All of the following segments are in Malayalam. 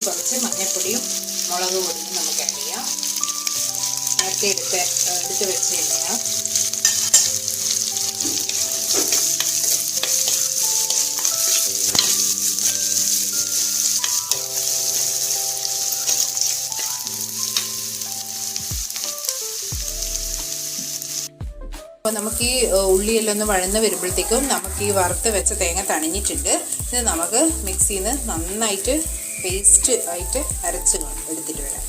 കുറച്ച് മഞ്ഞൾപ്പൊടിയും മുളക് പൊടിയും നമുക്ക് ആഡ് ചെയ്യാം. നേരത്തെ എടുത്ത് വെച്ച് കഴിഞ്ഞാൽ അപ്പോൾ നമുക്ക് ഈ ഉള്ളിയെല്ലാം ഒന്ന് വഴന്ന് വരുമ്പോഴത്തേക്കും നമുക്ക് ഈ വറുത്ത് വെച്ച തേങ്ങ തണിഞ്ഞിട്ടുണ്ട്. ഇത് നമുക്ക് മിക്സിയിൽ നിന്ന് നന്നായിട്ട് പേസ്റ്റ് ആയിട്ട് അരച്ച് എടുത്തിട്ട് വരാം.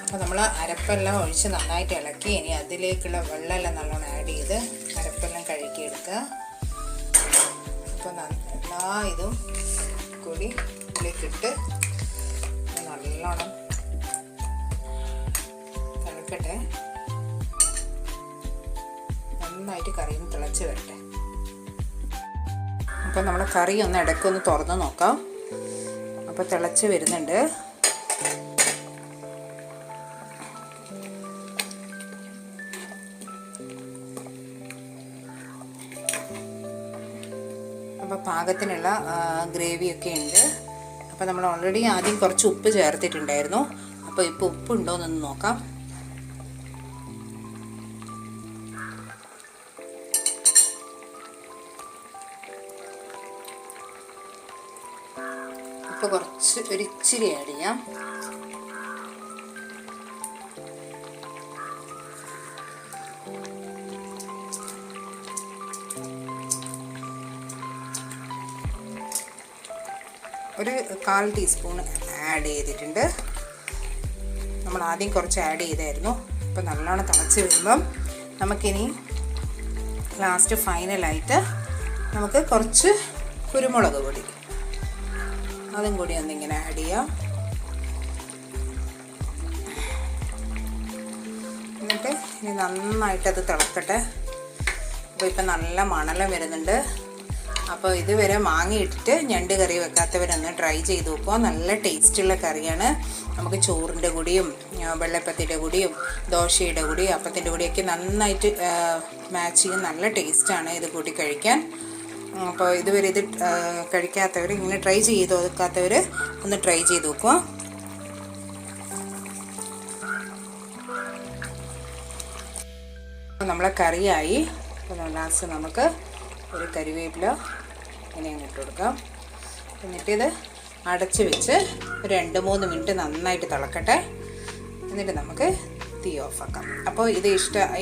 അപ്പോൾ നമ്മൾ അരപ്പെല്ലാം ഒഴിച്ച് നന്നായിട്ട് ഇളക്കി ഇനി അതിലേക്കുള്ള വെള്ളമെല്ലാം നല്ലോണം ആഡ് ചെയ്ത് അരപ്പെല്ലാം കഴുകിയെടുക്കുക. അപ്പോൾ എല്ലാ ഇതും കൂടി ഇതിലേക്കിട്ട് നല്ലോണം തിളക്കട്ടെ. നന്നായിട്ട് കറിയും തിളച്ച് വരട്ടെ. അപ്പോൾ നമ്മൾ കറി ഒന്ന് ഇടയ്ക്കൊന്ന് തുറന്ന് നോക്കാം. അപ്പോൾ തിളച്ച് വരുന്നുണ്ട്. അപ്പോൾ പാകത്തിനുള്ള ഗ്രേവിയൊക്കെ ഉണ്ട്. അപ്പോൾ നമ്മൾ ഓൾറെഡി ആദ്യം കുറച്ച് ഉപ്പ് ചേർത്തിട്ടുണ്ടായിരുന്നു. അപ്പോൾ ഇപ്പോൾ ഉപ്പുണ്ടോ എന്നൊന്ന് നോക്കാം. ഇപ്പോൾ കുറച്ച് ഒരിച്ചിരി ആഡ് ചെയ്യാം. ഒരു 1/4 ടീസ്പൂൺ ആഡ് ചെയ്തിട്ടുണ്ട്. നമ്മൾ ആദ്യം കുറച്ച് ആഡ് ചെയ്തായിരുന്നു. അപ്പോൾ നല്ലോണം തിളച്ച് വരുമ്പം നമുക്കിനി ലാസ്റ്റ് ഫൈനലായിട്ട് നമുക്ക് കുറച്ച് കുരുമുളക് പൊടി അതും കൂടി ഒന്നിങ്ങനെ ആഡ് ചെയ്യാം. എന്നിട്ട് ഇനി നന്നായിട്ടത് തിളക്കട്ടെ. അപ്പോൾ ഇപ്പം നല്ല മണലം വരുന്നുണ്ട്. അപ്പോൾ ഇതുവരെ മാങ്ങയിട്ടിട്ട് ഞണ്ട് കറി വെക്കാത്തവരൊന്ന് ട്രൈ ചെയ്ത് നോക്കുക. നല്ല ടേസ്റ്റുള്ള കറിയാണ്. നമുക്ക് ചോറിൻ്റെ കൂടിയും വെള്ളപ്പത്തിൻ്റെ കൂടിയും ദോശയുടെ കൂടിയും അപ്പത്തിൻ്റെ കൂടിയൊക്കെ നന്നായിട്ട് മാച്ച് ചെയ്യും. നല്ല ടേസ്റ്റാണ് ഇത് കൂട്ടി കഴിക്കാൻ. അപ്പോൾ ഇതുവരെ ഇത് കഴിക്കാത്തവർ, ഇങ്ങനെ ട്രൈ ചെയ്ത് നോക്കാത്തവർ ഒന്ന് ട്രൈ ചെയ്ത് നോക്കുക. നമ്മളെ കറിയായി. അപ്പോൾ ലാസ്റ്റ് നമുക്ക് ഒരു കരിവേപ്പില ഇങ്ങനെ ഇട്ട് കൊടുക്കാം. എന്നിട്ടിത് അടച്ച് വെച്ച് 2-3 മിനിറ്റ് നന്നായിട്ട് തിളക്കട്ടെ. എന്നിട്ട് നമുക്ക് തീ ഓഫാക്കാം. അപ്പോൾ ഇത്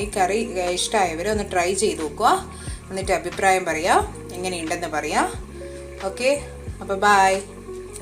ഈ കറി ഇഷ്ടമായവർ ഒന്ന് ട്രൈ ചെയ്ത് നോക്കുക. എന്നിട്ട് അഭിപ്രായം പറയാം, എങ്ങനെയുണ്ടെന്ന് പറയാം. ഓക്കെ, അപ്പോൾ ബൈ.